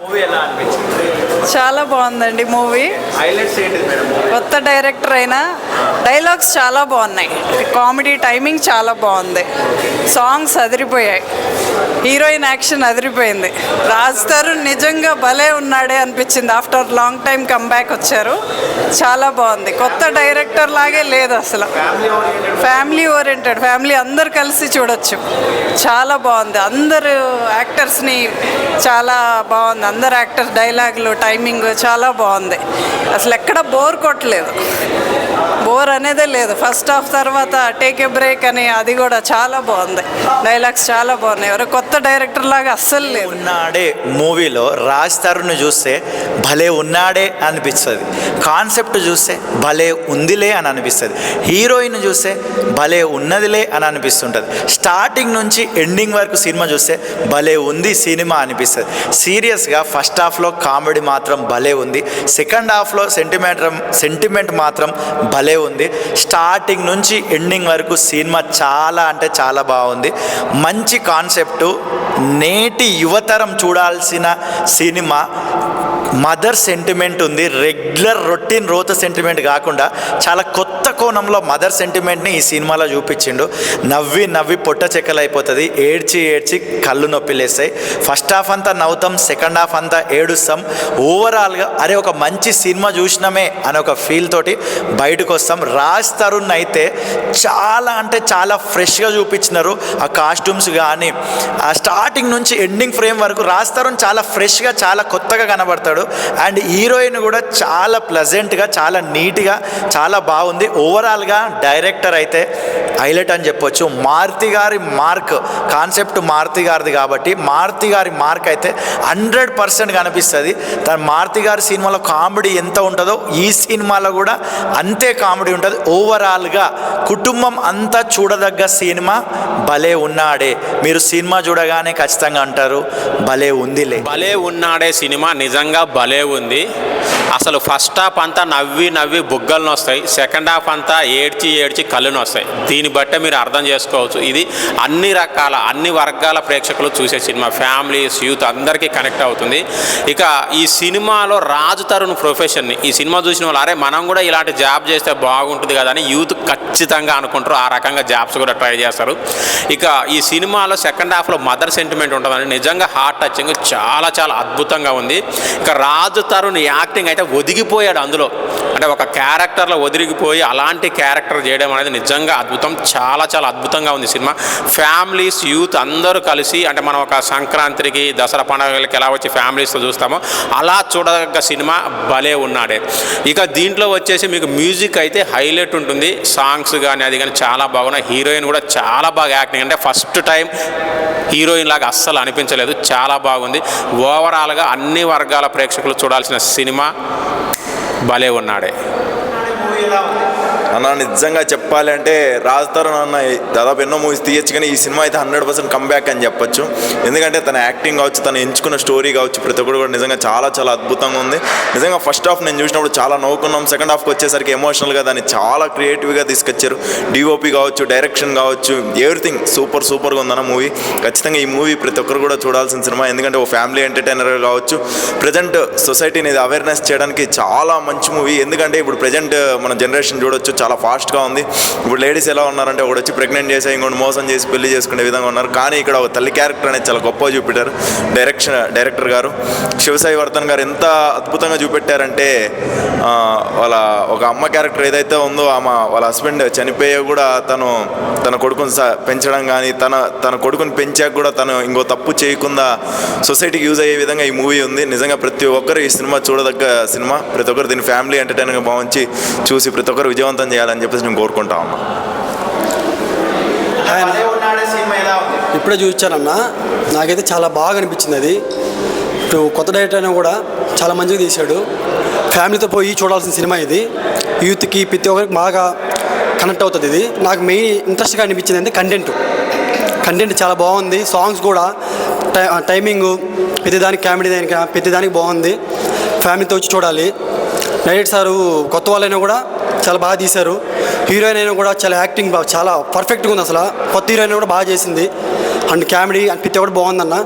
Movie ఎలా అనిపించింది? చాలా బాగుందండి మూవీ. హైలైట్స్ ఏంటి మేడం? కొత్త డైరెక్టర్ అయినా డైలాగ్స్ చాలా బాగున్నాయి, కామెడీ టైమింగ్ చాలా బాగుంది, సాంగ్స్ అదిరిపోయాయి, హీరోయిన్ యాక్షన్ అదిరిపోయింది. రాజ్ తరుణ్ నిజంగా భలే ఉన్నాడే అనిపించింది. ఆఫ్టర్ లాంగ్ టైం కంబ్యాక్ వచ్చారు, చాలా బాగుంది. కొత్త డైరెక్టర్ లాగే లేదు అసలు. ఫ్యామిలీ ఓరియంటెడ్, ఫ్యామిలీ అందరు కలిసి చూడొచ్చు. చాలా బాగుంది. అందరు యాక్టర్స్ని చాలా బాగుంది. అందరు యాక్టర్స్ డైలాగులు టైమింగ్ చాలా బాగుంది. అసలు ఎక్కడ బోర్ కొట్టలేదు, బోర్ అనేదే లేదు. ఫస్ట్ హాఫ్ తర్వాత టేక్ ఏ బ్రేక్ అని అది కూడా చాలా బాగుంది. డైలాగ్స్ చాలా బాగున్నాయి. ఎవరో కొత్త డైరెక్టర్ లాగా అస్సలు లేదు. ఉన్నాడే మూవీలో రాజ్ తరుణ్ చూస్తే భలే ఉన్నాడే అనిపిస్తుంది, కాన్సెప్ట్ చూస్తే భలే ఉందిలే అని అనిపిస్తుంది, హీరోయిన్ చూస్తే భలే ఉన్నదిలే అని అనిపిస్తుంటుంది. స్టార్టింగ్ నుంచి ఎండింగ్ వరకు సినిమా చూస్తే భలే ఉంది సినిమా అనిపిస్తుంది. సీరియస్గా ఫస్ట్ హాఫ్లో కామెడీ మాత్రం భలే ఉంది, సెకండ్ హాఫ్లో సెంటిమెంట్ మాత్రం భలే ఉంది. స్టార్టింగ్ నుంచి ఎండింగ్ వరకు సినిమా చాలా అంటే చాలా బాగుంది. మంచి కాన్సెప్టు, నేటి యువతరం చూడాల్సిన సినిమా. మదర్ సెంటిమెంట్ ఉంది, రెగ్యులర్ రొటీన్ రోత సెంటిమెంట్ కాకుండా చాలా కొత్త కోణంలో మదర్ సెంటిమెంట్ని ఈ సినిమాలో చూపించిండు. నవ్వి నవ్వి పొట్ట చెక్కలైపోతుంది, ఏడ్చి ఏడ్చి కళ్ళు నొప్పిలేస్తాయి. ఫస్ట్ హాఫ్ అంతా నవ్వుతాం, సెకండ్ హాఫ్ అంతా ఏడుస్తాం. ఓవరాల్గా అరే ఒక మంచి సినిమా చూసినామే అనే ఒక ఫీల్ తోటి బయటకు వస్తాం. రాజ్ తరుణ్ అయితే చాలా అంటే చాలా ఫ్రెష్గా చూపించినారు. ఆ కాస్ట్యూమ్స్ కానీ ఆ స్టార్టింగ్ నుంచి ఎండింగ్ ఫ్రేమ్ వరకు రాజ్ తరుణ్ చాలా ఫ్రెష్గా చాలా కొత్తగా కనబడతాడు. అండ్ హీరోయిన్ కూడా చాలా ప్లెజెంట్గా చాలా నీట్గా చాలా బాగుంది. ఓవరాల్గా డైరెక్టర్ అయితే హైలైట్ అని చెప్పొచ్చు. మారుతి గారి మార్క్, కాన్సెప్ట్ మారుతి గారిది కాబట్టి మారుతి గారి మార్క్ అయితే 100% కనిపిస్తుంది. తన మారుతి గారి సినిమాలో కామెడీ ఎంత ఉంటుందో ఈ సినిమాలో కూడా అంతే కామెడీ ఉంటుంది. ఓవరాల్గా కుటుంబం అంతా చూడదగ్గ సినిమా. భలే ఉన్నాడే, మీరు సినిమా చూడగానే ఖచ్చితంగా అంటారు భలే ఉందిలే. భలే ఉన్నాడే సినిమా నిజంగా భలే ఉంది. అసలు ఫస్ట్ హాఫ్ అంతా నవ్వి నవ్వి బుగ్గలు నొస్తాయి, సెకండ్ హాఫ్ అంతా ఏడ్చి ఏడ్చి కళ్ళు నొస్తాయి. దీన్ని బట్టే మీరు అర్థం చేసుకోవచ్చు ఇది అన్ని రకాల అన్ని వర్గాల ప్రేక్షకులు చూసే సినిమా. ఫ్యామిలీస్, యూత్ అందరికీ కనెక్ట్ అవుతుంది. ఇక ఈ సినిమాలో రాజ్ తరుణ్ ప్రొఫెషన్ని ఈ సినిమా చూసిన వాళ్ళు అరే మనం కూడా ఇలాంటి జాబ్ చేస్తే బాగుంటుంది కదా అని యూత్ ఖచ్చితంగా అనుకుంటారు. ఆ రకంగా జాబ్స్ కూడా ట్రై చేస్తారు. ఇక ఈ సినిమాలో సెకండ్ హాఫ్లో మదర్ సెంటిమెంట్ ఉంటుందని నిజంగా హార్ట్ టచింగ్ చాలా చాలా అద్భుతంగా ఉంది. ఇక రాజ్ తరుణ్ యాక్టింగ్ అయితే ఒదిగిపోయాడు అందులో, అంటే ఒక క్యారెక్టర్లో ఒదిగిపోయి అలాంటి క్యారెక్టర్ చేయడం అనేది నిజంగా అద్భుతం. చాలా చాలా అద్భుతంగా ఉంది సినిమా. ఫ్యామిలీస్, యూత్ అందరూ కలిసి అంటే మనం ఒక సంక్రాంతికి దసరా పండుగలకి ఎలా వచ్చి ఫ్యామిలీస్తో చూస్తామో అలా చూడదగ్గ సినిమా భలే ఉన్నాడే. ఇక దీంట్లో వచ్చేసి మీకు మ్యూజిక్ అయితే హైలైట్ ఉంటుంది, సాంగ్స్ కానీ అది కానీ చాలా బాగున్నాయి. హీరోయిన్ కూడా చాలా బాగా యాక్టింగ్, అంటే ఫస్ట్ టైం హీరోయిన్ లాగా అస్సలు అనిపించలేదు, చాలా బాగుంది. ఓవరాల్గా అన్ని వర్గాల ప్రేక్షకులు చూడాల్సిన సినిమా భలే ఉన్నాడే. అన్న నిజంగా చెప్పాలి అంటే రాజ్ తరుణ్ అన్న దాదాపు ఎన్నో మూవీస్ తీయచ్చు, కానీ ఈ సినిమా అయితే 100% కంబ్యాక్ అని చెప్పొచ్చు. ఎందుకంటే తన యాక్టింగ్ కావచ్చు, తను ఎంచుకున్న స్టోరీ కావచ్చు, ప్రతి ఒక్కరు కూడా నిజంగా చాలా చాలా అద్భుతంగా ఉంది. నిజంగా ఫస్ట్ హాఫ్ నేను చూసినప్పుడు చాలా నవ్వుకున్నాం, సెకండ్ హాఫ్కి వచ్చేసరికి ఎమోషనల్గా దాన్ని చాలా క్రియేటివ్గా తీసుకొచ్చారు. డిఓపి కావచ్చు, డైరెక్షన్ కావచ్చు, ఎవ్రీథింగ్ సూపర్గా ఉందన్న మూవీ. ఖచ్చితంగా ఈ మూవీ ప్రతి ఒక్కరు కూడా చూడాల్సిన సినిమా. ఎందుకంటే ఓ ఫ్యామిలీ ఎంటర్టైనర్ కావచ్చు, ప్రజెంట్ సొసైటీని అవేర్నెస్ చేయడానికి చాలా మంచి మూవీ. ఎందుకంటే ఇప్పుడు ప్రజెంట్ మన జనరేషన్ చూడొచ్చు, చాలా ఫాస్ట్గా ఉంది. ఇప్పుడు లేడీస్ ఎలా ఉన్నారంటే ఒకటి వచ్చి ప్రెగ్నెంట్ చేసి ఇంకోటి మోసం చేసి పెళ్లి చేసుకునే విధంగా ఉన్నారు. కానీ ఇక్కడ ఒక తల్లి క్యారెక్టర్ అనేది చాలా గొప్పగా చూపెట్టారు డైరెక్టర్ గారు. శివసాయి వర్ధన్ గారు ఎంత అద్భుతంగా చూపెట్టారంటే వాళ్ళ ఒక అమ్మ క్యారెక్టర్ ఏదైతే ఉందో ఆమె వాళ్ళ హస్బెండ్ చనిపోయా కూడా తన కొడుకుని పెంచడం కానీ తన కొడుకుని పెంచాక కూడా తను ఇంకో తప్పు చేయకుండా సొసైటీకి యూజ్ అయ్యే విధంగా ఈ మూవీ ఉంది. నిజంగా ప్రతి ఒక్కరు ఈ సినిమా చూడదగ్గ సినిమా. ప్రతి ఒక్కరు దీన్ని ఫ్యామిలీ ఎంటర్టైనర్గా భావించి చూసి ప్రతి ఒక్కరు విజయవంతం చేయాలని చెప్పేసి నేను కోరుకుంటా ఉన్నా. ఇప్పుడే చూచానన్న, నాకైతే చాలా బాగా అనిపించింది. అది ఇప్పుడు కొత్త డైరెక్టర్ అయినా కూడా చాలా మంచిగా తీశాడు. ఫ్యామిలీతో పోయి చూడాల్సిన సినిమా ఇది. యూత్కి ప్రతి ఒక్కరికి బాగా కనెక్ట్ అవుతుంది. ఇది నాకు మెయిన్ ఇంట్రెస్ట్గా అనిపించింది అంటే కంటెంట్ చాలా బాగుంది. సాంగ్స్ కూడా టైమింగ్ ప్రతిదానికి కామెడీ ప్రతిదానికి బాగుంది. ఫ్యామిలీతో వచ్చి చూడాలి. డైరెక్టర్ సారు కొత్త వాళ్ళైనా కూడా చాలా బాగా తీశారు. హీరోయిన్ అయినా కూడా చాలా యాక్టింగ్ చాలా పర్ఫెక్ట్గా ఉంది. అసలు కొత్త హీరోయిన్ కూడా బాగా చేసింది. అండ్ కామెడీ అండ్ ప్రతి ఒక్కటి బాగుందన్న.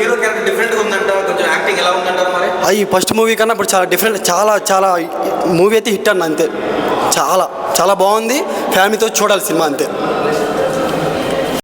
హీరో క్యారెక్టర్ డిఫరెంట్గా ఉందంట, కొంచెం యాక్టింగ్ ఎలా ఎలా ఉందంటారు మరి? ఈ ఫస్ట్ మూవీ కన్నా ఇప్పుడు చాలా డిఫరెంట్, చాలా చాలా మూవీ అయితే హిట్ అన్న అంతే. చాలా చాలా బాగుంది, ఫ్యామిలీతో చూడాలి సినిమా అంతే.